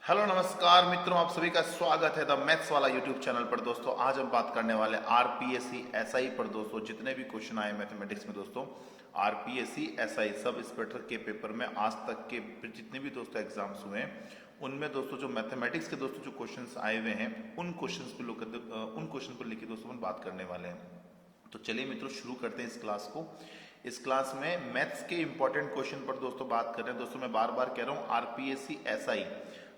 Hello नमस्कार मित्रों, आप सभी का स्वागत है द मैथ्स वाला यूट्यूब चैनल पर। दोस्तों आज हम बात करने वाले आरपीएससी एसआई पर। दोस्तों जितने भी क्वेश्चन आए मैथमेटिक्स में, दोस्तों आरपीएससी एसआई सब इंस्पेक्टर के पेपर में आज तक के जितने भी दोस्तों एग्जाम्स हुए हैं उनमें दोस्तों जो मैथमेटिक्स के दोस्तों जो क्वेश्चंस आए हुए हैं उन क्वेश्चन पर लेके दोस्तों हम बात करने वाले हैं। तो चलिए मित्रों शुरू करते हैं इस क्लास को। इस क्लास में मैथ्स के इंपॉर्टेंट क्वेश्चन पर दोस्तों बात कर रहे हैं। दोस्तों मैं बार बार कह रहा हूँ, RPSC SI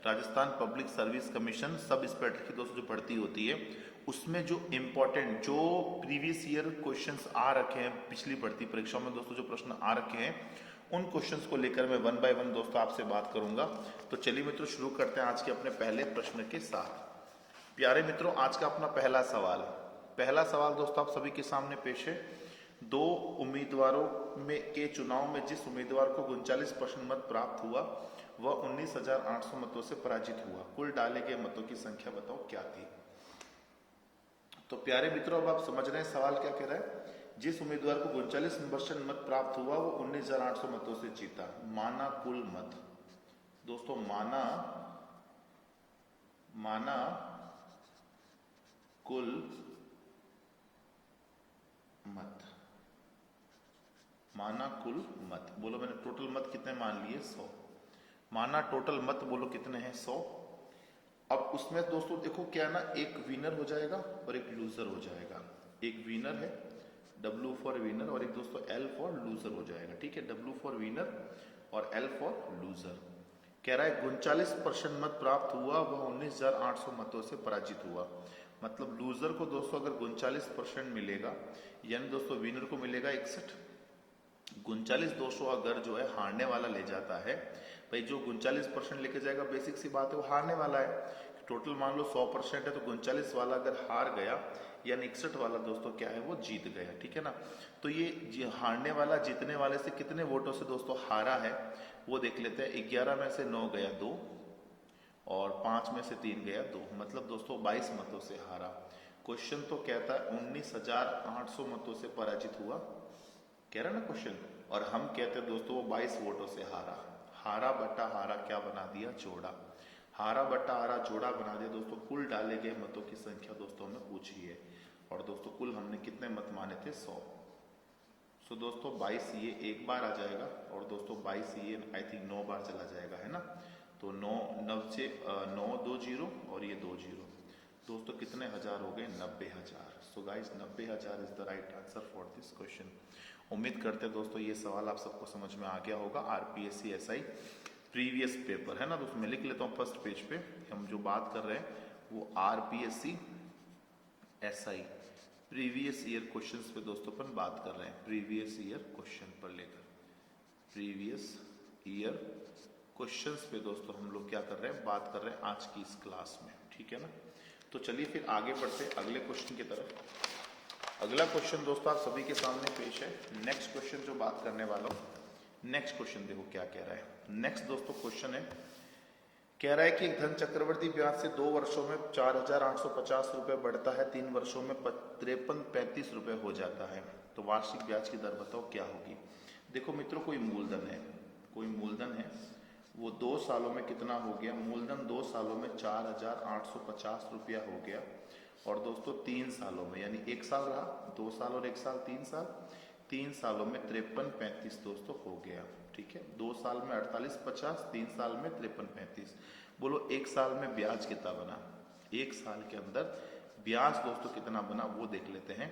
Rajasthan public service commission sub inspector की दोस्तों जो भर्ती होती है उसमें जो इंपॉर्टेंट जो प्रीवियस ईयर क्वेश्चंस आ रखे हैं पिछली भर्ती परीक्षाओं में दोस्तों जो प्रश्न आ रखे हैं उन क्वेश्चंस को लेकर मैं वन बाय वन दोस्तों आपसे बात करूंगा। तो चलिए मित्रों शुरू करते हैं आज के अपने पहले प्रश्न के साथ। प्यारे मित्रों, आज का अपना पहला सवाल दोस्तों आप सभी के सामने पेश है। दो उम्मीदवारों में के चुनाव में जिस उम्मीदवार को 39% मत प्राप्त हुआ वह 19,800 मतों से पराजित हुआ। कुल डाले गए मतों की संख्या बताओ क्या थी। तो प्यारे मित्रों, अब आप समझ रहे हैं सवाल क्या कह रहा है। जिस उम्मीदवार को 39% मत प्राप्त हुआ वो 19,800 मतों से जीता। माना कुल मत। दोस्तों माना कुल मत। माना कुल मत बोलो, मैंने टोटल मत कितने मान लिए 100। माना टोटल मत बोलो कितने हैं 100। अब उसमें दोस्तों देखो क्या ना, एक विनर हो जाएगा और एक लूजर हो जाएगा। एक विनर है W फॉर विनर और एक दोस्तों L फॉर लूजर हो जाएगा। ठीक है, W फॉर विनर और L फॉर लूजर। कह रहा है 39% मत प्राप्त हुआ वह 19,800 मतों से पराजित हुआ। मतलब लूजर को दोस्तों अगर 39% मिलेगा यानी दोस्तों विनर को मिलेगा 61। 39,200 अगर जो है हारने वाला ले जाता है, भाई जो 39% लेके जाएगा बेसिक सी बात है वो हारने वाला है। टोटल मान लो 100% है तो 39 वाला अगर हार गया यानी 61 वाला दोस्तों क्या है वो जीत गया। ठीक है ना। तो ये हारने वाला जीतने वाले से कितने वोटों से दोस्तों हारा है वो देख लेते हैं। 11 में से 9 गया 2 और 5 में से 3 गया 2, मतलब दोस्तों 22 मतों से हारा। क्वेश्चन तो कहता है 19,800 मतों से पराजित हुआ, कह रहा ना क्वेश्चन। और हम कहते हैं दोस्तों वो 22 वोटों से हारा। हारा बटा हारा क्या बना दिया, जोड़ा। हारा बटा हारा जोड़ा बना दिया दोस्तों। कुल डाले गए मतों की संख्या दोस्तों हमें पूछी है और दोस्तों कुल हमने कितने मत माने थे 100। सो दोस्तों 22 ये एक बार आ जाएगा और दोस्तों 22 ये आई थिंक 9 बार चला जाएगा, है ना। तो 9 9 से 9 2 0 और ये 2 0 दोस्तों कितने हजार हो गए 90,000। So guys 90,000 is the right answer for this question. उम्मीद करते हैं दोस्तों ये सवाल आप सबको समझ में आ गया होगा। आरपीएससी एसआई प्रीवियस पेपर है ना दोस्तों। मैं लिख लेता हूँ फर्स्ट पेज पे। हम जो बात कर रहे हैं वो RPSC SI previous year questions पे दोस्तों अपन बात कर रहे हैं। प्रीवियस ईयर क्वेश्चन पर लेकर प्रीवियस ईयर क्वेश्चंस पे दोस्तों हम लोग क्या कर रहे हैं, बात कर रहे हैं आज की इस क्लास में। ठीक है ना। तो चलिए फिर आगे बढ़ते हैं अगले क्वेश्चन की तरफ। अगला क्वेश्चन दोस्तों आप सभी के सामने पेश है। नेक्स्ट क्वेश्चन जो बात करने वाला हूं, नेक्स्ट क्वेश्चन देखो क्या कह रहा है। नेक्स्ट दोस्तों क्वेश्चन है, कह रहा है कि एक धन चक्रवर्ती ब्याज से 2 वर्षों में 4,850 रुपए बढ़ता है, 3 वर्षों में 5335 रुपए हो जाता है। तो वार्षिक ब्याज की दर बताओ क्या होगी। देखो मित्रों, कोई मूलधन है वो 2 सालों में कितना हो गया। मूलधन 2 सालों में 4,850 रुपया हो गया और दोस्तों 3 सालों में यानी 1 साल रहा, 2 साल और 1 साल 3 साल, 3 सालों में 5335 दोस्तों हो गया। ठीक है, 2 साल में 4850, 3 साल में 5335। बोलो 1 साल में ब्याज कितना बना। 1 साल के अंदर ब्याज दोस्तों कितना बना वो देख लेते हैं।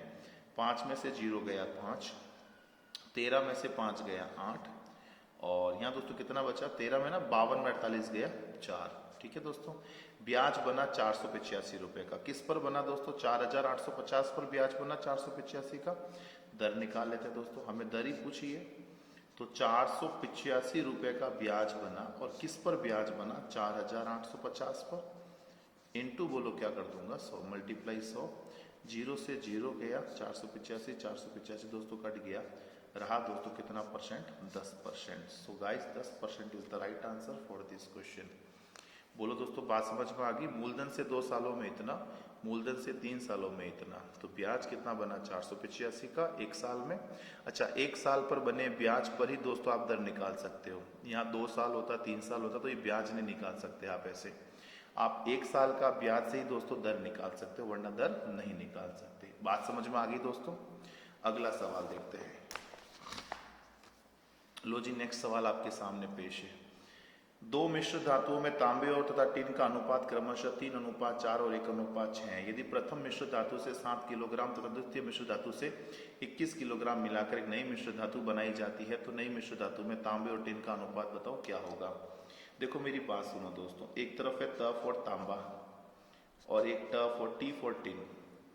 5 में से 0 गया 5, 13 में से 5 गया 8 और यहाँ दोस्तों कितना बचा 13 में ना 52 में 48 गया 4। ठीक है दोस्तों, ब्याज बना 485 रुपए का। किस पर बना दोस्तों, 4,850 पर ब्याज बना 485 का। दर निकाल लेते हैं दोस्तों, हमें दर ही पूछी है। तो 485 रुपए का ब्याज बना और किस पर ब्याज बना 4,850 पर। इनटू बोलो क्या कर दूंगा 100 मल्टीप्लाई 100, 0 से 0 गया 485 दोस्तों कट गया, रहा दोस्तों कितना percent 10%। So guys 10% is the right answer for this question. बोलो दोस्तों, बात समझ में आ गई? मूलधन से 2 सालों में इतना, मूलधन से 3 सालों में इतना, तो ब्याज कितना बना 485 का 1 साल में। अच्छा, 1 साल पर बने ब्याज पर ही दोस्तों आप दर निकाल सकते हो। यहाँ 2 साल होता, 3 साल होता तो ये ब्याज नहीं निकाल सकते आप ऐसे। आप 1 साल का ब्याज से ही दोस्तों दर निकाल सकते हो, वरना दर नहीं निकाल सकते। बात समझ में आ गई दोस्तों? अगला सवाल देखते हैं। लो जी, नेक्स्ट सवाल आपके सामने पेश है। 2 मिश्र धातुओं में तांबे और तथा टिन का अनुपात क्रमशः 3:4 और 1:6 है। यदि प्रथम मिश्र धातु से 7 किलोग्राम तथा द्वितीय मिश्र धातु से 21 किलोग्राम मिलाकर एक नई मिश्र धातु बनाई जाती है, तो नई मिश्र धातु में तांबे और टिन का अनुपात बताओ क्या होगा। देखो मेरी बात सुनो दोस्तों, एक तरफ है टफ और तांबा और एक टफ और टी फॉर टिन।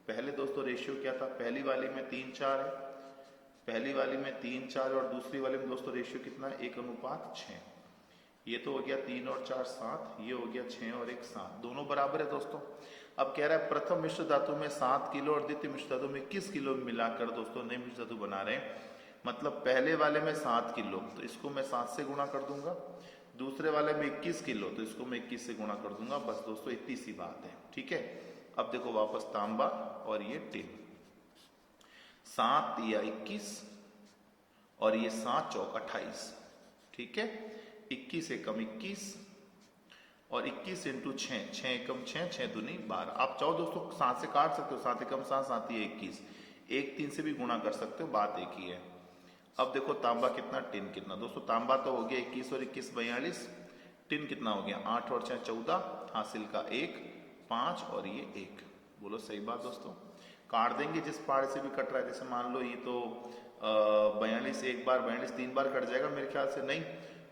पहले दोस्तों रेशियो क्या था? पहली वाली में 3:4 है, पहली वाली में 3:4 और दूसरी वाली में दोस्तों रेशियो कितना है? 1:6। ये तो हो गया 3 और 4 7, ये हो गया 6 और 1 7, दोनों बराबर है दोस्तों। अब कह रहा है प्रथम मिश्र धातु में 7 किलो और द्वितीय मिश्र धातु में 21 किलो मिलाकर दोस्तों नई मिश्र धातु बना रहे हैं। मतलब पहले वाले में 7 किलो तो इसको मैं 7 से गुणा कर दूंगा, दूसरे वाले में 21 किलो तो इसको मैं 21 से गुणा कर दूंगा। बस दोस्तों इतनी सी बात है, ठीक है। अब देखो वापस तांबा और ये टिन, 7 या 21 और ये 7 चौक 28, ठीक है। 21 एकम 21 और 21 इंटू 6, 6 एकम 6, 6 दूनी 12। आप चाहो दोस्तों 7 से काट सकते हो, 7 एकम 7, 7 ही 21, 1 3 से भी गुणा कर सकते हो, बात एक ही है। अब देखो तांबा कितना, टिन कितना। दोस्तों तांबा तो हो गया 21 और 21 42, टिन कितना हो गया 8 और 6 14, हासिल का 1 5 और ये 1। बोलो सही बात दोस्तों? काट देंगे जिस पार्ट से भी कट रहा है, जैसे मान लो ये तो 42 एक बार, 42 3 बार कट जाएगा मेरे ख्याल से। नहीं,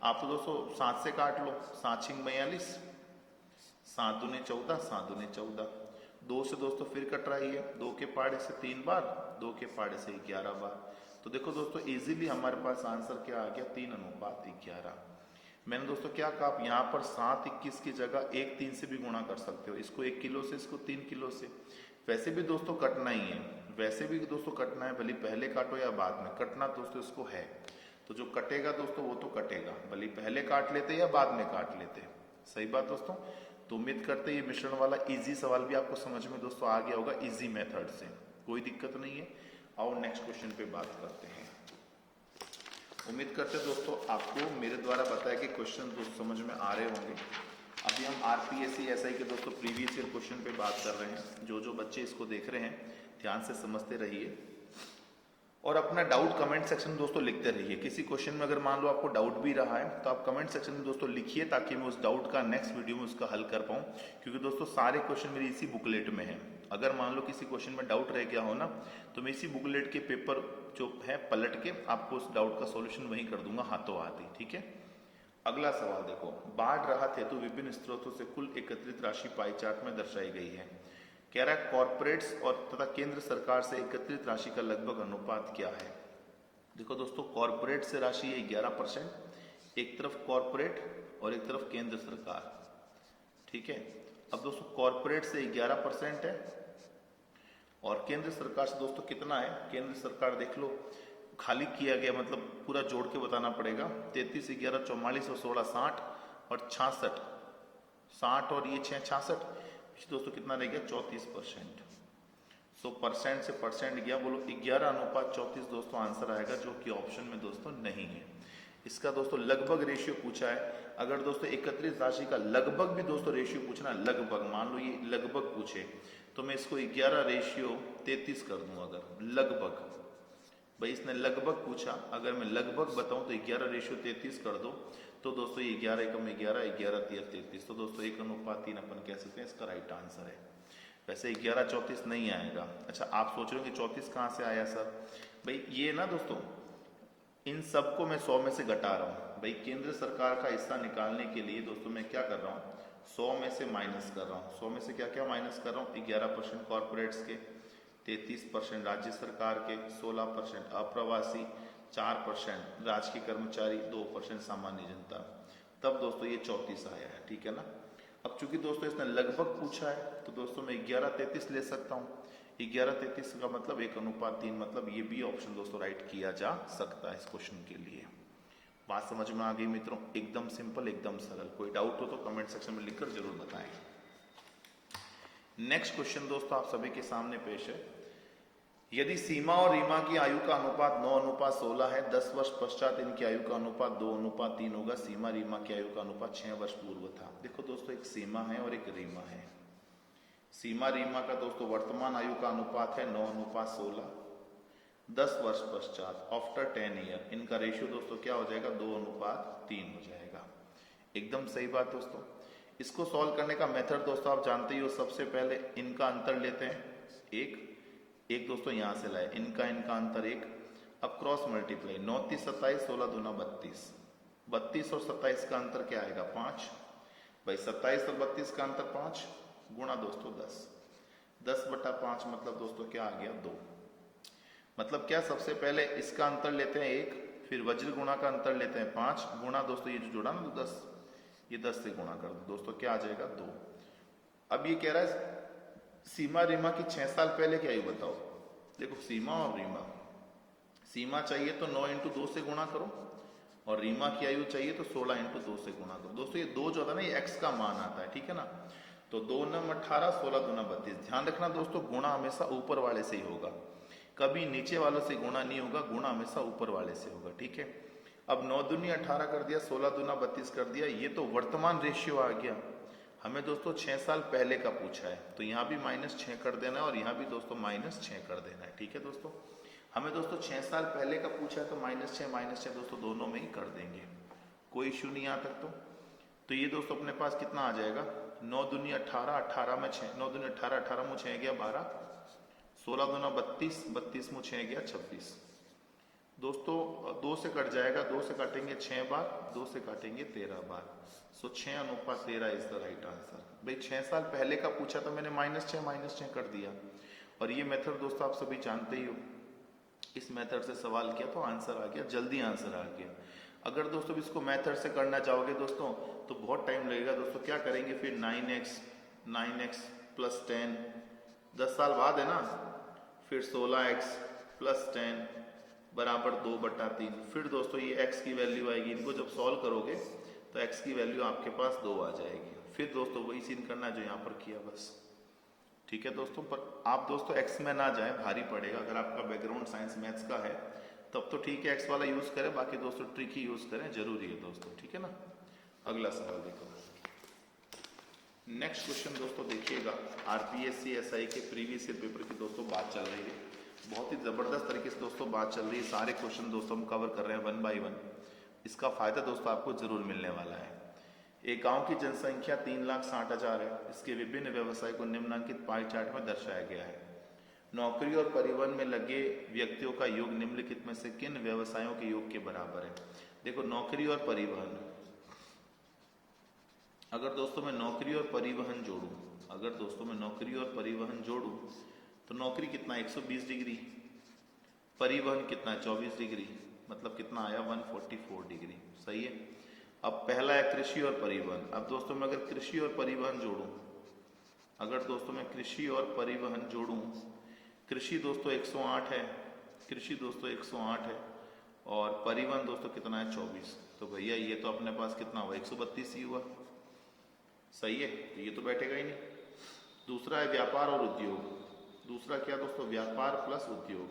आप तो दोस्तों 7 से काट लो, 7 छिंग 42, 7 दूने 14, 7 दूने 14। 2 से दोस्तों फिर कट रही है, 2 के पाड़े से 3 बार, 2 के पाड़े से 11 बार। तो देखो दोस्तों इजीली हमारे पास आंसर क्या आ गया, 3:11। मैंने दोस्तों क्या कहा, आप यहाँ पर 7 21 की जगह 1 3 से भी गुणा कर सकते हो, इसको 1 किलो से, इसको 3 किलो से। वैसे भी दोस्तों कटना ही है, वैसे भी दोस्तों कटना है, भले पहले काटो या बाद में, कटना दोस्तों इसको है। तो जो कटेगा दोस्तों वो तो कटेगा, भले पहले काट लेते या बाद में काट लेते। सही बात दोस्तों? तो उम्मीद करते ये मिश्रण वाला इजी सवाल भी आपको समझ में दोस्तों आ गया होगा, इजी मेथड से, कोई दिक्कत नहीं है। आओ नेक्स्ट क्वेश्चन पे बात करते हैं। उम्मीद करते हैं दोस्तों आपको मेरे द्वारा बताया कि क्वेश्चन दोस्तों समझ में आ रहे होंगे। अभी हम आरपीएससी एसआई के दोस्तों प्रीवियस ईयर क्वेश्चन पे बात कर रहे हैं। जो बच्चे इसको देख रहे हैं ध्यान से समझते रहिए और अपना डाउट कमेंट सेक्शन में दोस्तों लिखते रहिए। किसी क्वेश्चन में अगर मान लो आपको डाउट भी रहा है तो आप कमेंट सेक्शन में दोस्तों लिखिए, ताकि मैं उस डाउट का नेक्स्ट वीडियो में उसका हल कर पाऊँ। क्योंकि दोस्तों सारे क्वेश्चन मेरी इसी बुकलेट में है। अगर मान लो किसी क्वेश्चन में डाउट रह गया हो ना, तो मैं इसी बुकलेट के पेपर जो है पलट के आपको उस डाउट का सोल्यूशन वहीं कर दूंगा हाथों हाथ ही, ठीक है। अगला सवाल देखो, बाढ़ राहत हेतु विभिन्न स्रोतों से कुल एकत्रित राशि पाई चार्ट में दर्शाई गई है। कह रहा है कॉर्पोरेट्स और तथा केंद्र सरकार से एकत्रित राशि का लगभग अनुपात क्या है। देखो दोस्तों कॉर्पोरेट से राशि है 11%, एक तरफ कॉर्पोरेट और एक तरफ केंद्र सरकार, ठीक है। अब दोस्तों कॉर्पोरेट से 11% है और केंद्र सरकार से दोस्तों कितना है, केंद्र सरकार देख लो खाली किया गया, मतलब पूरा जोड़ के बताना पड़ेगा। 33 11 44 और 16 60 और 66, 60 और ये 6 66, दोस्तों कितना रह गया 34%। सो परसेंट से परसेंट गया, बोलो 11:34 दोस्तों आंसर आएगा, जो कि ऑप्शन में दोस्तों नहीं है। इसका दोस्तों लगभग रेशियो पूछा है। अगर दोस्तों एकत्रित राशि का लगभग भी दोस्तों रेशियो पूछना, लगभग मान लो ये लगभग पूछे तो मैं इसको 11:33 कर दूं। अगर लगभग, भाई इसने लगभग पूछा, अगर मैं लगभग बताऊं तो 11:33 कर दो, तो दोस्तों ये 11 एकम 11, 11 3 33, तो दोस्तों 1:3 अपन कह सकते हैं इसका राइट आंसर है। वैसे 11:34 नहीं आएगा। अच्छा आप सोच रहे हो कि 34 कहाँ से आया सर? भाई ये ना दोस्तों इन सबको मैं 100 में से घटा रहा हूँ। भाई केंद्र सरकार का हिस्सा निकालने के लिए दोस्तों मैं क्या कर रहा हूँ, 100 में से माइनस कर रहा हूँ। 100 में से क्या क्या माइनस कर रहा हूँ, 11% कॉर्पोरेट्स के, 33% राज्य सरकार के, 16% अप्रवासी, 4% राजकीय कर्मचारी, 2% सामान्य जनता। तब दोस्तों ये 34 आया है, ठीक है ना। अब चूंकि दोस्तों इसने लगभग पूछा है तो दोस्तों मैं 11:33 ले सकता हूँ। 11:33 का मतलब 1:3, मतलब ये भी ऑप्शन दोस्तों राइट किया जा सकता है इस क्वेश्चन के लिए। बात समझ में आ गई मित्रों? एकदम सिंपल, एकदम सरल। कोई डाउट हो तो कमेंट सेक्शन में लिखकर जरूर बताएं। नेक्स्ट क्वेश्चन दोस्तों आप सभी के सामने पेश है। यदि सीमा और रीमा की आयु का अनुपात 9:16 है, 10 वर्ष पश्चात इनकी आयु का अनुपात 2:3 होगा। सीमा रीमा की आयु का अनुपात 6 वर्ष पूर्व था। देखो दोस्तों, एक सीमा है और एक रीमा है। सीमा रीमा का दोस्तों वर्तमान आयु का अनुपात है 9:16। 10 वर्ष पश्चात आफ्टर 10 ईयर इनका रेशियो दोस्तों क्या हो जाएगा? 2:3 हो जाएगा। एकदम सही बात दोस्तों। इसको सॉल्व करने का मेथड दोस्तों आप जानते ही हो। सबसे पहले इनका अंतर लेते हैं, एक दोस्तों यहां से लाए, इनका अंतर 1। अब क्रॉस मल्टीप्लाई, 9 3 27, 16 दूना 32। 32 और 27 का अंतर क्या आएगा? 5 भाई। 27 और 32 का अंतर 5 गुणा दोस्तों 10। 10/5 मतलब दोस्तों क्या आ गया? 2। मतलब क्या, सबसे पहले इसका अंतर लेते हैं 1, फिर वज्र गुणा का अंतर लेते हैं 5 गुणा दोस्तों ये जो जोड़ा ना 10, ये 10 से गुणा कर दो दोस्तों, क्या आ जाएगा? 2। अब ये कह रहा है सीमा रीमा की 6 साल पहले की आयु बताओ। देखो सीमा और रीमा, सीमा चाहिए तो 9 × 2 से गुणा करो और रीमा की आयु चाहिए तो 16 × 2 से गुणा करो। दोस्तों ये 2 जो होता है ना, ये x का मान आता है, ठीक है ना। तो 2 9 18, 16 दूना 32। ध्यान रखना दोस्तों, गुणा हमेशा ऊपर वाले से ही होगा, कभी नीचे वालों से गुणा नहीं होगा, गुणा हमेशा ऊपर वाले से होगा, ठीक है। अब 9 दूनी 18 कर दिया, 16 दूना 32 कर दिया, ये तो वर्तमान रेशियो आ गया। हमें दोस्तों 6 साल पहले का पूछा है, तो यहाँ भी -6 कर देना है और यहाँ भी दोस्तों -6 कर देना है, ठीक है दोस्तों। हमें दोस्तों 6 साल पहले का पूछा है तो -6 दोस्तों दोनों में ही कर देंगे, कोई इश्यू नहीं यहाँ तक। तो ये दोस्तों अपने पास कितना आ जाएगा? 9 दूनी 18, 18 में 6, 9 दूनी 18, 18 में 6 गया 12, 16 दूना 32, 32 में 6 गया 26। दोस्तों 2 से कट जाएगा, 2 से काटेंगे 6 बार, 2 से काटेंगे 13 बार। सो 6:13 इज द राइट आंसर। भाई 6 साल पहले का पूछा तो मैंने -6 कर दिया। और ये मेथड दोस्तों आप सभी जानते ही हो, इस मेथड से सवाल किया तो आंसर आ गया, जल्दी आंसर आ गया। अगर दोस्तों इसको मेथड से करना चाहोगे दोस्तों तो बहुत टाइम लगेगा दोस्तों। क्या करेंगे फिर? 9x प्लस 10, 10 साल बाद है ना, फिर 16x प्लस 10 बराबर 2/3। फिर दोस्तों ये x की वैल्यू आएगी, इनको जब सॉल्व करोगे तो x की वैल्यू आपके पास 2 आ जाएगी। फिर दोस्तों वही सीन करना है जो यहाँ पर किया, बस, ठीक है दोस्तों। पर आप दोस्तों x में ना जाए, भारी पड़ेगा। अगर आपका बैकग्राउंड साइंस मैथ्स का है तब तो ठीक है, x वाला यूज करें, बाकी दोस्तों ट्रिक ही यूज करें, जरूरी है दोस्तों, ठीक है ना। अगला सवाल देखो। नेक्स्ट क्वेश्चन दोस्तों देखिएगा, आरपीएससी एसआई के प्रीवियस ईयर पेपर की दोस्तों बात चल रही है, बहुत ही जबरदस्त तरीके से दोस्तों बात चल रही है। सारे क्वेश्चन दोस्तों हम कवर कर रहे हैं 1 बाय 1। इसका फायदा दोस्तों आपको जरूर मिलने वाला है। एक गांव की जनसंख्या 3,60,000 है। इसके विभिन्न व्यवसाय को निम्नलिखित पाई चार्ट में दर्शाया गया है। नौकरी और परिवहन में लगे व्यक्तियों का योग निम्नलिखित में से किन व्यवसायों के योग के बराबर है? देखो नौकरी और परिवहन, अगर दोस्तों मैं नौकरी और परिवहन जोड़ूं, अगर दोस्तों मैं नौकरी और परिवहन जोड़ूं तो नौकरी कितना 120 डिग्री, परिवहन कितना 24 डिग्री, मतलब कितना आया 144 डिग्री, सही है। अब पहला है कृषि और परिवहन। अब दोस्तों मैं अगर कृषि और परिवहन जोड़ूं, अगर दोस्तों मैं कृषि और परिवहन जोड़ूं, कृषि दोस्तों 108 है, कृषि दोस्तों 108 है और परिवहन दोस्तों कितना है 24। तो भैया ये तो अपने पास कितना हुआ 132 ही हुआ, सही है, तो ये तो बैठेगा ही नहीं। दूसरा है व्यापार और उद्योग। दूसरा क्या दोस्तों? व्यापार प्लस उद्योग,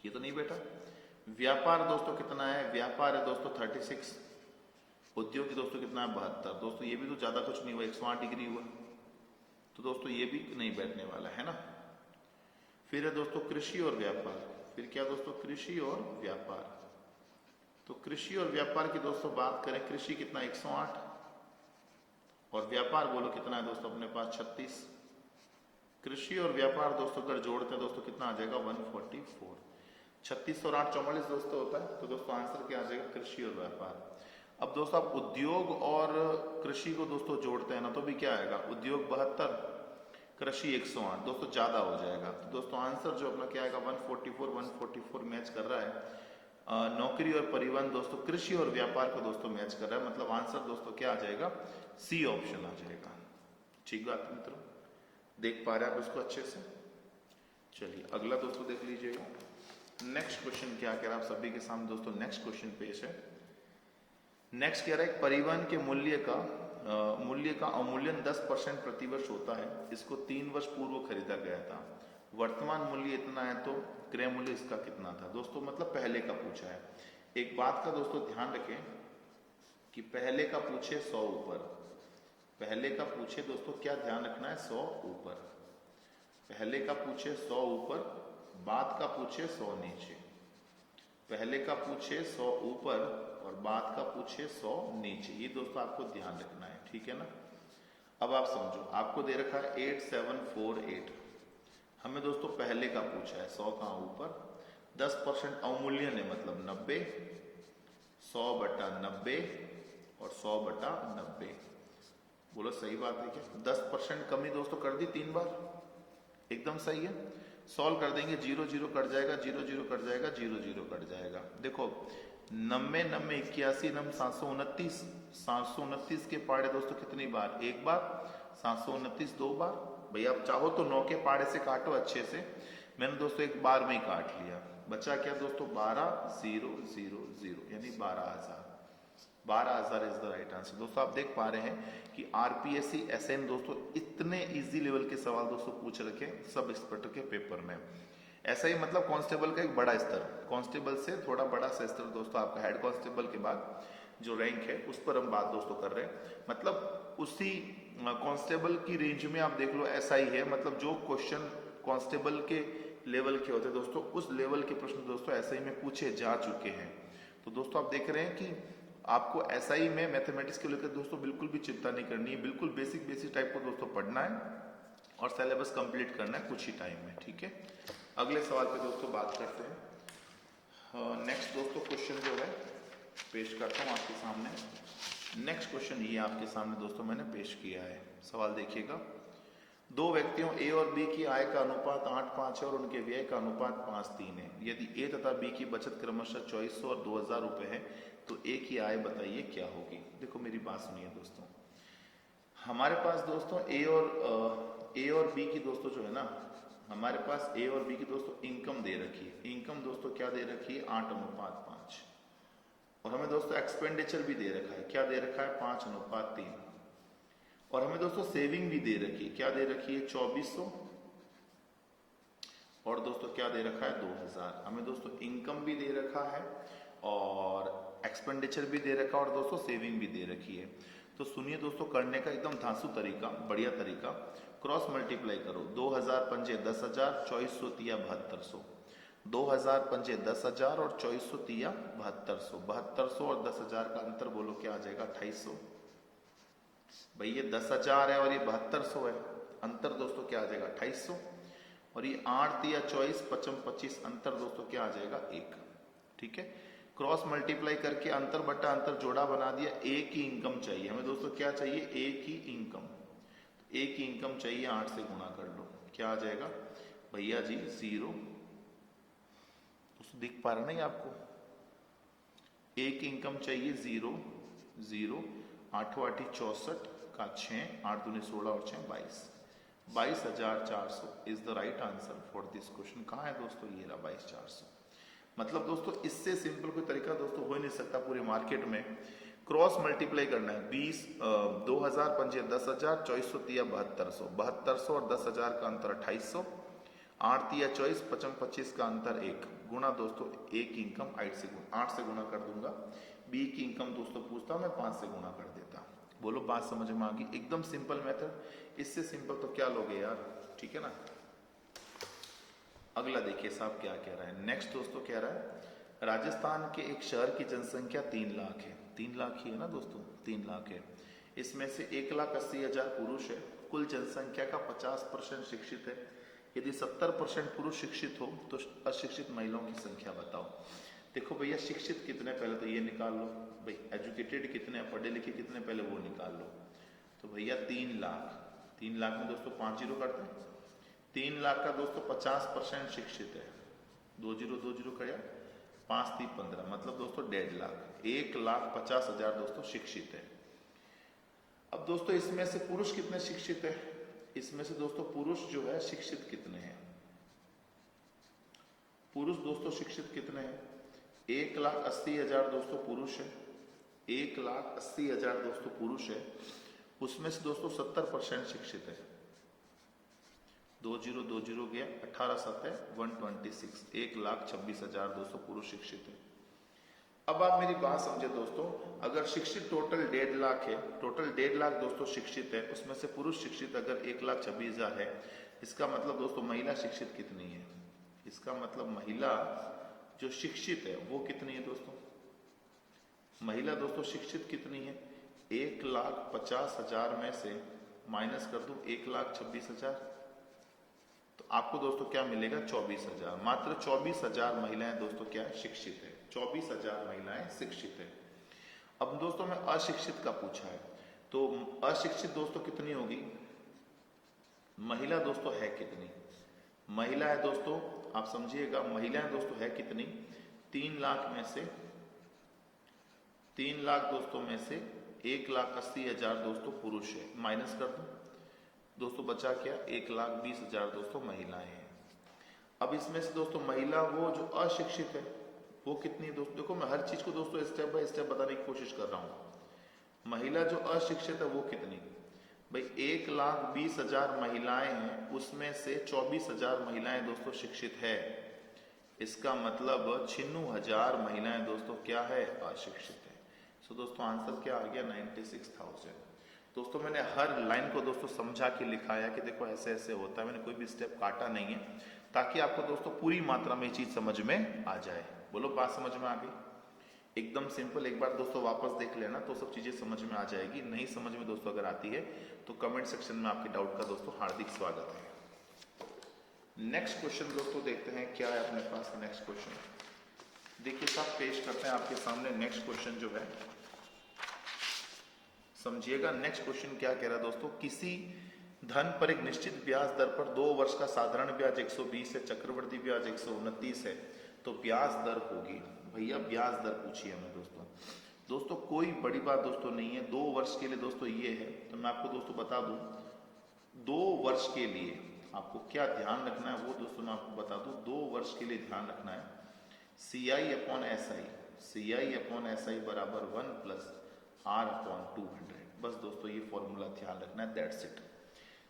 ये तो नहीं बैठा। व्यापार दोस्तों कितना है? व्यापार है दोस्तों 36, उद्योग दोस्तों कितना है 72। दोस्तों ये भी तो ज्यादा कुछ नहीं हुआ, 108 डिग्री हुआ, तो दोस्तों ये भी नहीं बैठने वाला है ना। फिर है दोस्तों कृषि और व्यापार। फिर क्या दोस्तों? कृषि और व्यापार। तो कृषि और व्यापार की दोस्तों बात करें, कृषि कितना 108 और व्यापार बोलो कितना है दोस्तों अपने पास 36। कृषि और व्यापार दोस्तों अगर जोड़ते हैं दोस्तों कितना आ जाएगा 144। 36 और 8 44 दोस्तों होता है, तो दोस्तों आंसर क्या आ जाएगा? कृषि और व्यापार। अब दोस्तों आप उद्योग और कृषि को दोस्तों जोड़ते हैं ना, तो भी क्या आएगा? उद्योग 72, कृषि 108, दोस्तों ज्यादा हो जाएगा। तो दोस्तों आंसर जो अपना क्या आएगा 144 मैच कर रहा है। नौकरी और परिवहन दोस्तों कृषि और व्यापार को दोस्तों मैच कर रहा है, मतलब आंसर दोस्तों क्या आ जाएगा? सी ऑप्शन आ जाएगा। ठीक बात मित्रों, देख पा रहे हैं आप इसको अच्छे से? चलिए अगला दोस्तों देख लीजिएगा। नेक्स्ट क्वेश्चन क्या कह रहा है आप सभी के सामने दोस्तों, नेक्स्ट क्वेश्चन पेश है। नेक्स्ट कह रहा है परिवहन के मूल्य का अवमूल्यन 10% प्रतिवर्ष होता है, इसको 3 वर्ष पूर्व खरीदा गया था, वर्तमान मूल्य इतना है तो क्रय मूल्य इसका कितना था। दोस्तों मतलब पहले का पूछा है। एक बात का दोस्तों ध्यान रखें कि पहले का पूछे 100 ऊपर, पहले का पूछे दोस्तों क्या ध्यान रखना है, 100 ऊपर, पहले का पूछे 100 ऊपर, बाद का पूछे 100 नीचे, पहले का पूछे 100 ऊपर और बाद का पूछे 100 नीचे, ये दोस्तों आपको ध्यान रखना है, ठीक है ना। अब आप समझो, आपको दे रखा है 8748, हमें दोस्तों पहले का पूछा है 100 कहां ऊपर, 10% अवमूल्यन है मतलब 90, 100/90 और 100/90। बोलो सही बात है क्या? 10% कमी दोस्तों कर दी 3 बार, एकदम सही है। सॉल्व कर देंगे, 0 0 कट जाएगा, 0 0 कट जाएगा, 0 0 कट जाएगा। देखो 90 90 81 9 729, 729 के पाड़े दोस्तों कितनी बार, एक बार, 729 2 बार। भैया आप चाहो तो 9 के पाड़े से काटो अच्छे से, मैंने दोस्तों एक बार में ही काट लिया, बचा क्या दोस्तों 12,000 यानी 12,000, 12,000 इज द राइट आंसर। दोस्तों आप देख पा रहे हैं कि आरपीएससी एसएन दोस्तों इतने इजी लेवल के सवाल दोस्तों पूछ रखे सब इंस्पेक्टर के पेपर में। ऐसा ही मतलब कांस्टेबल का एक बड़ा स्तर, कांस्टेबल से थोड़ा बड़ा सा स्तर दोस्तों आपका हेड कांस्टेबल के बाद जो रैंक है उस पर हम बात दोस्तों कर रहे हैं। मतलब उसी कांस्टेबल की रेंज में आप देख लो ऐसा ही है, मतलब जो क्वेश्चन कांस्टेबल के लेवल के होते हैं दोस्तों उस लेवल के प्रश्न दोस्तों ऐसे ही में पूछे जा चुके हैं। तो दोस्तों आप देख रहे हैं कि आपको एसआई में मैथमेटिक्स के लेकर दोस्तों बिल्कुल भी चिंता नहीं करनी है, बिल्कुल बेसिक टाइप को दोस्तों पढ़ना है और सिलेबस कंप्लीट करना है कुछ ही टाइम में, ठीक है। अगले सवाल पे दोस्तों बात करते हैं। नेक्स्ट दोस्तों क्वेश्चन जो है पेश करता हूँ आपके सामने। नेक्स्ट क्वेश्चन ये आपके सामने दोस्तों मैंने पेश किया है। सवाल देखिएगा, दो व्यक्तियों ए और बी की आय का अनुपात 8:5 है और उनके व्यय का अनुपात 5:3 है। यदि ए तथा बी की बचत क्रमशः 2400 और 2000 रुपए है तो ए की आय बताइए क्या होगी। देखो मेरी बात सुनिए दोस्तों, हमारे पास दोस्तों ए और बी की दोस्तों जो है ना, हमारे पास ए और बी की दोस्तों इनकम दे रखी है। इनकम दोस्तों क्या दे रखी है 8:5 और हमें दोस्तों एक्सपेंडिचर भी दे रखा है, क्या दे रखा है 5:3 और हमें दोस्तों सेविंग भी दे रखी है, क्या दे रखी है 2400 और दोस्तों क्या दे रखा है 2000। हमें दोस्तों इनकम भी दे रखा है और एक्सपेंडिचर भी दे रखा है और दोस्तों सेविंग भी दे रखी है। तो सुनिए दोस्तों, करने का एकदम धांसू तरीका, बढ़िया तरीका, क्रॉस मल्टीप्लाई करो, 2000 पंजे 10,000, 2400 तिया 7200, 2000 पंजे 10,000 और 2400 तिया 7200, 7200 और 10,000 का अंतर बोलो क्या आ जाएगा 2800। भाई ये 10,000 है और ये 7200 है, अंतर दोस्तों क्या आ जाएगा 2800 और ये 8 तिया 24 55 25, अंतर दोस्तों क्या आ जाएगा 1, ठीक है। क्रॉस मल्टीप्लाई करके अंतर बट्टा अंतर जोड़ा बना दिया। ए की इनकम चाहिए हमें दोस्तों, क्या चाहिए ए की इनकम, ए की इनकम चाहिए 8 से गुणा कर लो, क्या आ जाएगा भैया जी 0। दोस्तों दिख पा रहा नहीं आपको, ए की इनकम चाहिए 0 0, 8 8 64 का 6, 8 दूनी 16 और 6 22, 22,400 is the right answer for this question. कहाँ है दोस्तों, ये रहा 22,400। मतलब दोस्तों इससे सिंपल कोई तरीका दोस्तों हो ही नहीं सकता पूरे मार्केट में। क्रॉस मल्टीप्लाई करना है 2000 पंजे 10,000, 2400 तिया 7200, 7200 और 10,000 का अंतर 2800, 8 तिया 24 55 25 का अंतर 1, गुणा दोस्तों ए की इनकम 8 से गुणा कर दूंगा, बी की इनकम दोस्तों पूछता हूं मैं 5 से गुणा कर देता। बोलो बात समझ में आ गई, एकदम सिंपल मेथड, इससे सिंपल तो क्या लोगे यार, ठीक है ना। अगला देखिए साहब क्या कह रहा है। नेक्स्ट दोस्तों कह रहा है राजस्थान के एक शहर की जनसंख्या 3 लाख है, 3 लाख ही है ना दोस्तों, 3 लाख है, इसमें से 1,80,000 पुरुष है, कुल जनसंख्या का 50% शिक्षित है। यदि 70% पुरुष शिक्षित हो तो अशिक्षित महिलाओं की संख्या बताओ। देखो भैया शिक्षित कितने पहले तो ये निकाल लो, भाई एजुकेटेड कितने, पढ़े लिखे कितने पहले वो निकाल लो। तो भैया 3 लाख, 3 लाख में दोस्तों 5 जीरो करते हैं, 3 लाख का दोस्तों 50% शिक्षित है, 2 जीरो 2 जीरो करिया 5 3 15, मतलब दोस्तों 1.5 लाख, 1,50,000 दोस्तों शिक्षित है। अब दोस्तों इसमें से पुरुष कितने शिक्षित है, इसमें से दोस्तों पुरुष जो है शिक्षित कितने हैं, पुरुष दोस्तों शिक्षित कितने हैं? 1,80,000 दोस्तों पुरुष है, 1,80,000 दोस्तों पुरुष है। उसमें से दोस्तों 70% शिक्षित है। 20 गया, 18 7 है 126, 1,26,000 दोस्तों पुरुष शिक्षित है। अब आप मेरी बात समझे दोस्तों, अगर शिक्षित टोटल 1.5 लाख है, टोटल 1.5 लाख दोस्तों शिक्षित है, उसमें से पुरुष शिक्षित अगर 1,26,000 है, इसका मतलब दोस्तों महिला शिक्षित कितनी है? इसका मतलब महिला जो शिक्षित है वो कितनी है दोस्तों? महिला दोस्तों शिक्षित कितनी है? 1,50,000 में से माइनस कर दूं 1,26,000, तो आपको दोस्तों क्या मिलेगा? 24,000। मात्र 24,000 महिलाएं दोस्तों क्या है? शिक्षित है। 24,000 महिलाएं शिक्षित है। अब दोस्तों मैं अशिक्षित का पूछा है, तो अशिक्षित दोस्तों कितनी होगी? महिला दोस्तों है कितनी? महिला है दोस्तों, आप समझिएगा, महिलाएं दोस्तों है कितनी? 3 लाख में से 3 लाख दोस्तों में से 1,80,000 दोस्तों पुरुष है, माइनस कर दो दोस्तों, बचा क्या? 1,20,000 दोस्तों महिलाएं हैं। अब इसमें से दोस्तों महिला वो जो अशिक्षित है वो कितनी है दोस्तों? देखो मैं हर चीज को दोस्तों स्टेप बाय स्टेप बताने की कोशिश कर रहा हूं। महिला जो अशिक्षित है वो कितनी? भाई 1,20,000 महिलाएं हैं, उसमें से 24,000 महिलाएं दोस्तों शिक्षित है। इसका मतलब 96,000 महिलाएं दोस्तों क्या है? अशिक्षित है। सो दोस्तों आंसर क्या आ गया? 96,000। दोस्तों मैंने हर लाइन को दोस्तों समझा के लिखाया कि देखो ऐसे ऐसे होता है, मैंने कोई भी स्टेप काटा नहीं है, ताकि आपको दोस्तों पूरी मात्रा में ये चीज समझ में आ जाए। बोलो बात समझ में आ गई? एकदम सिंपल, एक बार दोस्तों वापस देख लेना तो सब चीजें समझ में आ जाएगी। नहीं समझ में दोस्तों अगर आती है तो कमेंट सेक्शन में आपके डाउट का दोस्तों हार्दिक स्वागत है। नेक्स्ट क्वेश्चन दोस्तों देखते हैं क्या है अपने पास। नेक्स्ट क्वेश्चन देखिए साहब, पेश करते हैं आपके सामने नेक्स्ट क्वेश्चन जो है, समझिएगा। नेक्स्ट क्वेश्चन क्या कह रहा है दोस्तों? किसी धन पर एक निश्चित ब्याज दर पर 2 वर्ष का साधारण ब्याज 120 है, चक्रवृद्धि ब्याज 129 है, तो ब्याज दर होगी। भैया ब्याज दर पूछी है हमें दोस्तों। दोस्तों कोई बड़ी बात दोस्तों नहीं है, 2 वर्ष के लिए दोस्तों ये है, तो मैं आपको दोस्तों बता दूं 2 वर्ष के लिए आपको क्या ध्यान रखना है वो दोस्तों मैं आपको बता दूं। 2 वर्ष के लिए ध्यान रखना है CI/SI बराबर 1 प्लस R/200। बस दोस्तों ये फॉर्मूला ध्यान रखना है, दैट्स इट।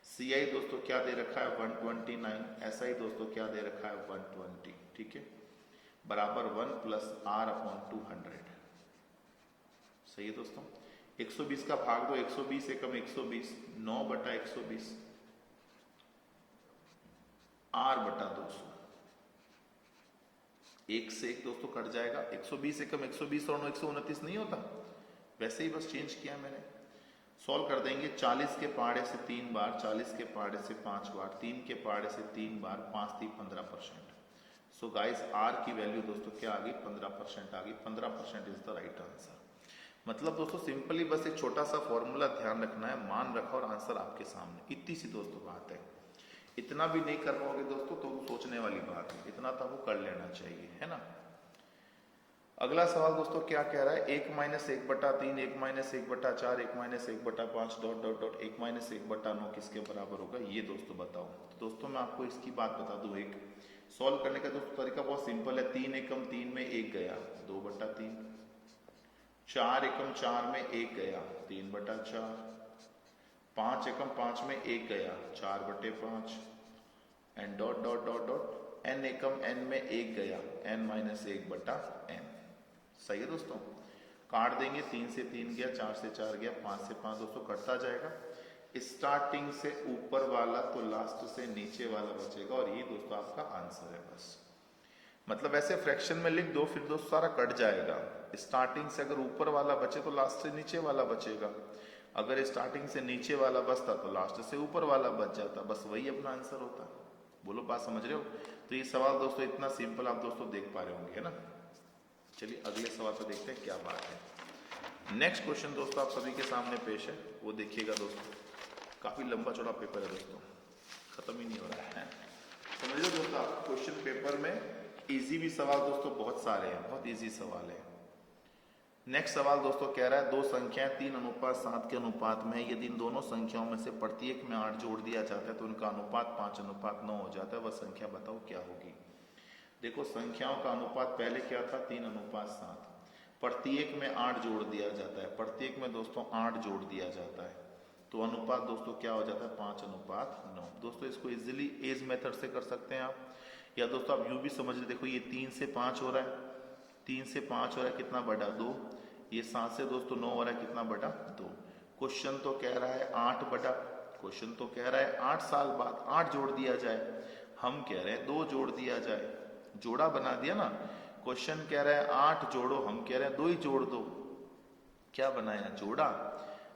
CI दोस्तों क्या दे रखा है? 129, SI दोस्तों क्या दे रखा है? 120, ठीक है, बराबर 1 प्लस R/200। सही है दोस्तों। 120 का भाग दो, 120 एकम 120, 9/120 R/200। 1 से 1 दोस्तों कट जाएगा, 120 एकम 120 और 129 नहीं होता, वैसे ही बस चेंज किया मैंने। सॉल्व कर देंगे, 40 के पहाड़े से 3 बार, 40 के पहाड़े से 5 बार, 3 के पहाड़े से 3 बार, 5 3 15%। सो गाइस आर की वैल्यू दोस्तों क्या आ गई? 15% आ गई। 15% इज द राइट आंसर। मतलब दोस्तों सिंपली बस एक छोटा सा फॉर्मूला ध्यान रखना है, मान रखा और आंसर आपके सामने, इतनी सी दोस्तों बात है। इतना भी नहीं कर पाओगे दोस्तों तो सोचने वाली बात है, इतना तो आपको कर लेना चाहिए, है ना। अगला सवाल दोस्तों क्या कह रहा है? 1-1/3, 1-1/4, 1-1/5 डॉट डॉट डॉट 1-1/9 किसके बराबर होगा? ये दोस्तों बताओ। तो दोस्तों मैं आपको इसकी बात बता दूं, एक सॉल्व करने का दोस्तों तरीका बहुत सिंपल है। 3 एकम 3 में 1 गया, 2/3। 4 एकम 4 में 1 गया, 3/4। 5 एकम 5 में 1 गया, 4/5। And dot dot dot dot n Ekam n में 1 गया, n-1/n। सही है दोस्तों। काट देंगे, 3 से 3 गया, 4 से 4 गया, 5 से 5 दोस्तों कटता जाएगा। स्टार्टिंग से ऊपर वाला तो लास्ट से नीचे वाला बचेगा, और ये दोस्तों आपका आंसर है। बस मतलब ऐसे फ्रैक्शन में लिख दो, फिर दोस्तों सारा कट जाएगा। स्टार्टिंग से अगर ऊपर वाला बचे तो लास्ट से नीचे वाला बचेगा, अगर स्टार्टिंग से नीचे वाला बचता तो लास्ट से ऊपर वाला बच जाता, बस वही अपना आंसर होता। बोलो बात समझ रहे हो? तो ये सवाल दोस्तों इतना सिंपल आप दोस्तों देख पा रहे होंगे, है ना। चलिए अगले सवाल पे देखते हैं क्या बात है। नेक्स्ट क्वेश्चन दोस्तों आप सभी के सामने पेश है, वो देखिएगा दोस्तों। काफी लंबा चौड़ा पेपर है दोस्तों, खत्म ही नहीं हो रहा है। समझ लो दोस्तों, आप क्वेश्चन पेपर में इजी भी सवाल दोस्तों बहुत सारे हैं, बहुत इजी सवाल है। नेक्स्ट सवाल दोस्तों कह रहा है 2 संख्याएं 3:7 के अनुपात में है, यदि इन दोनों संख्याओं में से प्रत्येक में 8 जोड़ दिया जाता है तो उनका अनुपात 5:9 हो जाता है, वह संख्या बताओ क्या होगी। देखो संख्याओं का अनुपात पहले क्या था, 3:7। प्रत्येक में 8 जोड़ दिया जाता है, प्रत्येक में दोस्तों 8 जोड़ दिया जाता है, तो अनुपात दोस्तों क्या हो जाता है, 5:9। दोस्तों इसको इजीली एज मेथड से कर सकते हैं आप, या दोस्तों आप यूं भी समझ ले, देखो ये 3 से 5 हो रहा है, 3 से 5 हो रहा है कितना बटा 2, ये 7 से दोस्तों 9 हो रहा है कितना बटा 2। क्वेश्चन तो कह रहा है 8 बटा, क्वेश्चन तो कह रहा है 8 साल बाद 8 जोड़ दिया जाए, हम कह रहे हैं 2 जोड़ दिया जाए, जोड़ा बना दिया ना। क्वेश्चन कह रहा है 8 जोड़ो, हम कह रहे हैं 2 ही जोड़ दो, क्या बनाया, जोड़ा।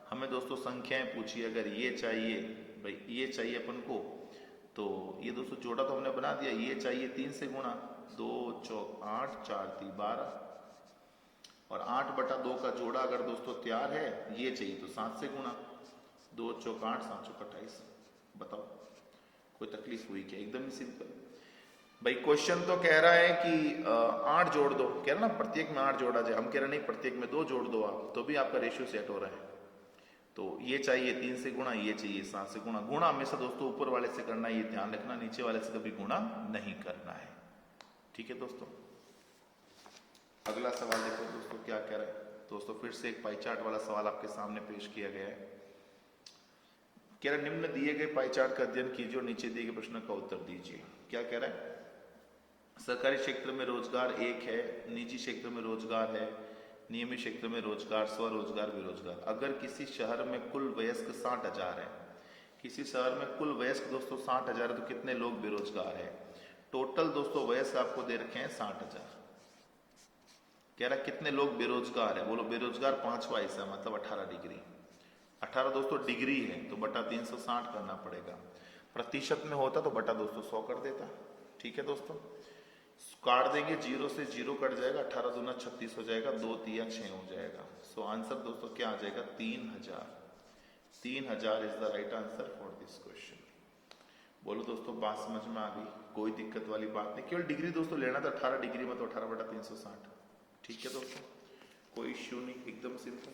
हमें दोस्तों संख्याएं पूछी, अगर ये चाहिए, भाई ये चाहिए अपन को, तो ये दोस्तों जोड़ा तो हमने बना दिया, ये चाहिए 3 से गुणा, 2 चौक 8, 4 3 12, और 8 बटा 2 का जोड़ा अगर दोस्तों तैयार है, ये चाहिए तो 7 से गुणा, 2 चौक 8, 7 चौक 28। बताओ कोई तकलीफ हुई क्या, एकदम ही सिंपल। भाई क्वेश्चन तो कह रहा है कि 8 जोड़ दो, कह रहा ना प्रत्येक में 8 जोड़ा जाए, हम कह रहे नहीं प्रत्येक में 2 जोड़ दो आप, तो भी आपका रेशियो सेट हो रहा है। तो ये चाहिए 3 से गुणा, ये चाहिए 7 से गुणा। गुणा हमेशा दोस्तों ऊपर वाले से करना है, ये ध्यान रखना, नीचे वाले से कभी गुणा नहीं करना है, ठीक है दोस्तों। अगला सवाल देखो दोस्तों क्या कह रहा है, दोस्तों फिर से एक पाई चार्ट वाला सवाल आपके सामने पेश किया गया है। कह रहा है निम्न दिए गए पाई चार्ट का अध्ययन कीजिए और नीचे दिए गए प्रश्न का उत्तर दीजिए। क्या कह रहा है, सरकारी क्षेत्र में रोजगार 1 है, निजी क्षेत्र में रोजगार है, नियमित क्षेत्र में रोजगार, स्वरोजगार, बेरोजगार। अगर किसी शहर में कुल वयस्क 60,000 है, किसी शहर में कुल वयस्क दोस्तों 60,000 है, तो कितने लोग बेरोजगार है। टोटल दोस्तों वयस्क आपको दे रखे हैं 60,000, कह रहा है कितने लोग बेरोजगार है, बोलो बेरोजगार पांचवा हिस्सा मतलब 18 डिग्री, 18 दोस्तों डिग्री है तो बटा 360 करना पड़ेगा, प्रतिशत में होता तो बटा दोस्तों 100 कर देता, ठीक है दोस्तों। काट देंगे, 0 से 0 कट जाएगा, 18 दूना 36 हो जाएगा, 2 तिया 6 हो जाएगा। सो आंसर दोस्तों क्या आ जाएगा, 3000। 3000 is the right answer for this question. बोलो दोस्तों बात समझ में आ गई, कोई दिक्कत वाली बात नहीं, केवल डिग्री दोस्तों लेना था 18 डिग्री में, तो 18 बटा 360, ठीक है दोस्तों, कोई इश्यू नहीं, एकदम सिंपल।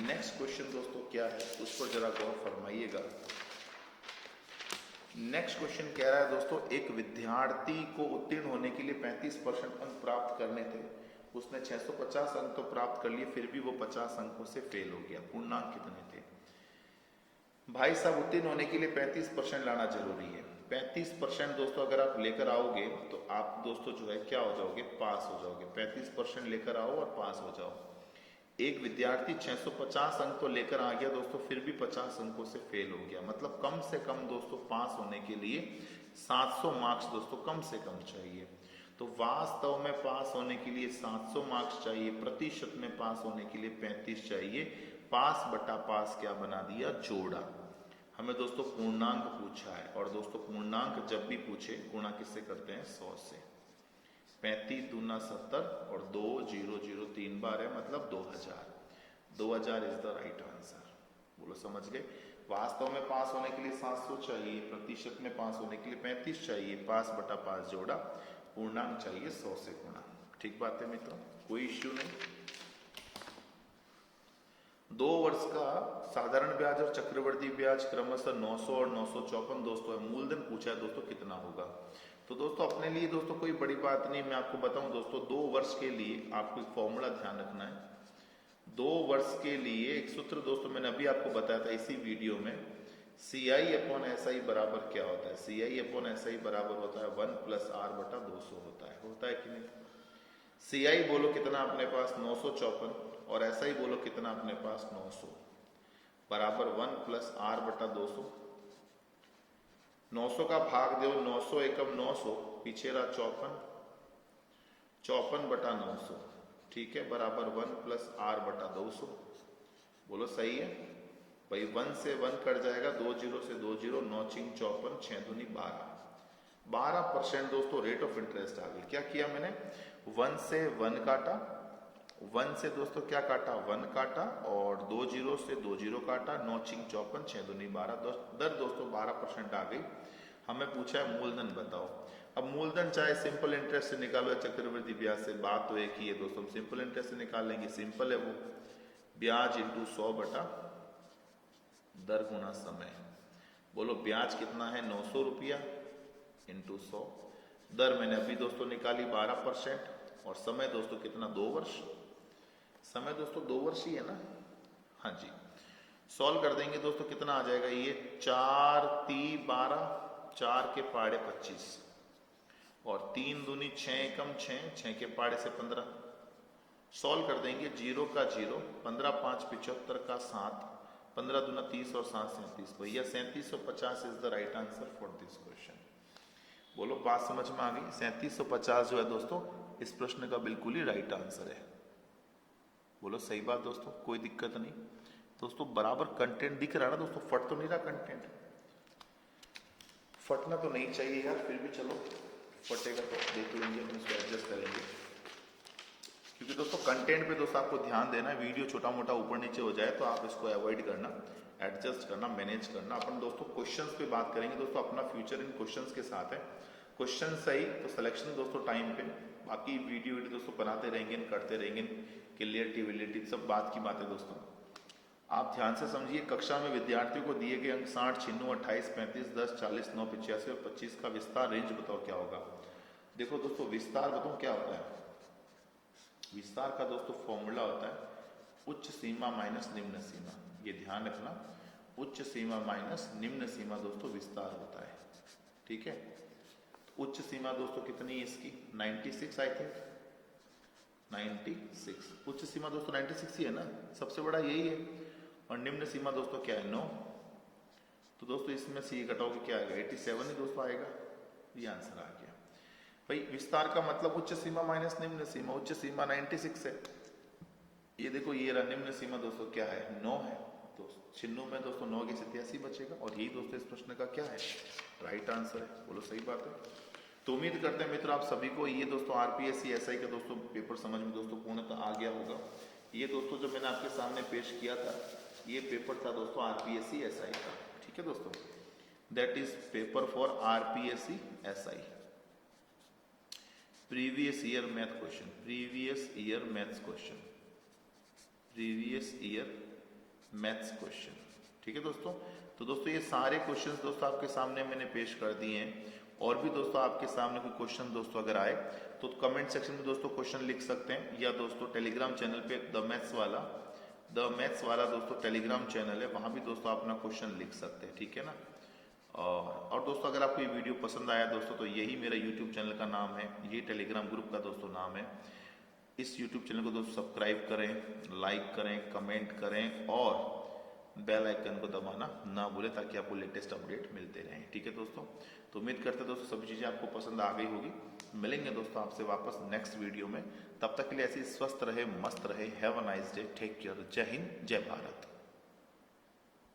नेक्स्ट क्वेश्चन दोस्तों क्या है उस पर जरा गौर फरमाइएगा। नेक्स्ट क्वेश्चन कह रहा है दोस्तों, एक विद्यार्थी को उत्तीर्ण होने के लिए 35% अंक प्राप्त करने थे, उसने 650 अंक तो प्राप्त कर लिए, फिर भी वो 50 अंकों से फेल हो गया। पूर्णांक कितने थे। भाई साहब उत्तीर्ण होने के लिए 35% लाना जरूरी है। 35% दोस्तों अगर आप लेकर आओगे तो आप दोस्तों जो है क्या हो जाओगे, पास हो जाओगे। 35% लेकर आओ और पास हो जाओ। एक विद्यार्थी 650 अंक तो लेकर आ गया दोस्तों, फिर भी 50 अंकों से फेल हो गया, मतलब कम से कम दोस्तों पास होने के लिए 700 मार्क्स दोस्तों कम से कम चाहिए। तो वास्तव में पास होने के लिए 700 मार्क्स चाहिए, प्रतिशत में पास होने के लिए 35 चाहिए। पास बटा पास क्या बना दिया, जोड़ा। हमें दोस्तों पूर्णांक पूछा है, और दोस्तों पूर्णांक जब भी पूछे गुणा किससे करते हैं, 100 से। 35 दूना 70 और 2 0 0 3 बार है, मतलब 2000। 2000 इज द राइट आंसर। बोलो समझ गए। वास्तव में पास होने के लिए 700 चाहिए, प्रतिशत में पास होने के लिए 35 चाहिए, पास बटा पास जोड़ा, पूर्णांक चाहिए 100 से गुणा। ठीक बात है मित्रों, कोई इश्यू नहीं। 2 वर्ष का साधारण ब्याज और चक्रवृद्धि ब्याज क्रमशः 900 और 954 दोस्तों है। मूलधन पूछा है दोस्तों कितना होगा। तो दोस्तों अपने लिए दोस्तों कोई बड़ी बात नहीं, मैं आपको बताऊं दोस्तों 2 वर्ष के लिए आपको एक फॉर्मूला ध्यान रखना है। 2 वर्ष के लिए एक सूत्र दोस्तों मैंने अभी आपको बताया था इसी वीडियो में, CI/SI बराबर क्या होता है। CI/SI बराबर होता है 1 + R बटा 200 होता है कि नहीं। CI बोलो कितना अपने पास 954, और SI बोलो कितना अपने पास 900, बराबर 1 + R बटा 200। 900 का भाग दो, 900 एकम 900, पीछे रहा 54, 54 बटा 900, ठीक है, बराबर 1 + R बटा 200। बोलो सही है भाई। 1 से 1 कट जाएगा, 2 0 से 2 0, 9 × 54, 6 दूनी 12। 12% दोस्तों रेट ऑफ इंटरेस्ट आ गई। क्या किया मैंने, 1 से 1 काटा, 1 से दोस्तों क्या काटा, 1 काटा, और 2 0 से 2 0 काटा, 9 × 54, 6 दूनी 12, दर दोस्तों 12% आ गई। हमें पूछा है मूलधन बताओ। अब मूलधन चाहे सिंपल इंटरेस्ट से निकालो या चक्रवृद्धि ब्याज से, बात तो एक ही है दोस्तों, सिंपल इंटरेस्ट से निकाल लेंगे, सिंपल है वो, ब्याज इंटू 100 बटा दर गुना समय। बोलो ब्याज कितना है, 900 रुपया इंटू 100। दर मैंने अभी दोस्तों निकाली 12% और समय दोस्तों कितना 2 वर्ष। समय दोस्तों 2 वर्ष ही है ना। हाँ जी, सॉल्व कर देंगे दोस्तों कितना आ जाएगा ये 4 3 12, 4 के पाड़े 25 और 3 दूनी 6 एकम 6, 6 के पाड़े से 15। सॉल्व कर देंगे 0 का 0, 15 5 75 का 7, 15 दूना 30 और 7 37। भैया 3750 is the right answer for this question. बोलो बात समझ में आ गई। 3750 जो है दोस्तों इस प्रश्न का बिल्कुल ही राइट आंसर है। बोलो सही बात दोस्तों, कोई दिक्कत नहीं दोस्तों। बराबर कंटेंट दिख रहा है ना दोस्तों, फट तो नहीं रहा कंटेंट। फटना तो नहीं चाहिए यार, फिर भी चलो फटेगा तो देख लेंगे, हम इसको एडजस्ट करेंगे। क्योंकि दोस्तों कंटेंट पे दोस्तों आपको ध्यान देना है। वीडियो छोटा मोटा ऊपर नीचे हो जाए तो आप इसको अवॉइड करना, एडजस्ट करना, मैनेज करना। अपन दोस्तों क्वेश्चंस पे बात करेंगे दोस्तों। अपना फ्यूचर इन क्वेश्चंस के साथ है। क्वेश्चन सही तो सिलेक्शन दोस्तों टाइम पे, बाकी वीडियो दोस्तों बनाते रहेंगे, करते रहेंगे। क्लियरिटी विलिटी सब बात की बात है दोस्तों। आप ध्यान से समझिए। कक्षा में विद्यार्थियों को दिए गए अंक 60, 96, 28, 35, 10, 40, 9, 85 और 25 का विस्तार रेंज बताओ क्या होगा। देखो दोस्तों विस्तार बताओ क्या होता है। विस्तार का दोस्तों फॉर्मूला होता है उच्च सीमा माइनस निम्न सीमा। ये ध्यान रखना, उच्च सीमा माइनस निम्न सीमा दोस्तों विस्तार होता है। ठीक है, तो उच्च सीमा दोस्तों कितनी है इसकी 96 आई थिंक 96। उच्च सीमा दोस्तों 96 ही है ना, सबसे बड़ा यही है। और निम्न सीमा दोस्तों क्या है 9। तो दोस्तों इसमें से ये घटाओगे क्या आएगा 87 ही दोस्तों आएगा। ये आंसर आ गया भाई। विस्तार का मतलब उच्च सीमा माइनस निम्न सीमा। उच्च सीमा 96 है, ये देखो ये रहा। निम्न सीमा दोस्तों क्या है 9 है। तो चिन्हों में दोस्तों 9 की 87 बचेगा और यही दोस्तों इस प्रश्न का क्या है राइट आंसर है। बोलो सही बात है। तो उम्मीद करते हैं मित्र आप सभी को ये दोस्तों आरपीएससी एसआई का दोस्तों पेपर समझ में दोस्तों पूर्णतः आ गया होगा। ये दोस्तों जो मैंने आपके सामने पेश किया था ये पेपर था दोस्तों आरपीएससी एसआई का। ठीक है दोस्तों, that is paper for RPSC SI previous year math question, previous year maths question, previous year maths question. ठीक है दोस्तों, तो दोस्तों ये सारे क्वेश्चंस दोस्तों आपके सामने मैंने पेश कर दिए हैं। और भी दोस्तों आपके सामने कोई क्वेश्चन दोस्तों अगर आए तो कमेंट सेक्शन में दोस्तों क्वेश्चन लिख सकते हैं, या दोस्तों टेलीग्राम चैनल पे द मैथ्स वाला दोस्तों टेलीग्राम चैनल है, वहां भी दोस्तों अपना क्वेश्चन लिख सकते हैं। ठीक है ना। और दोस्तों अगर आपको ये वीडियो पसंद आया दोस्तों तो यही मेरा यूट्यूब चैनल का नाम है, यही टेलीग्राम ग्रुप का दोस्तों नाम है। इस यूट्यूब चैनल को दोस्तों सब्सक्राइब करें, लाइक करें, कमेंट करें और बेल आइकन को दबाना ना भूले ताकि आपको लेटेस्ट अपडेट मिलते रहें। ठीक है दोस्तों, तो उम्मीद करते हैं दोस्तों सभी चीज़ें आपको पसंद आ गई होगी। मिलेंगे दोस्तों आपसे वापस नेक्स्ट वीडियो में। तब तक के लिए ऐसे ही स्वस्थ रहे, मस्त रहे। Have a nice day, take care. जय हिंद, जय भारत।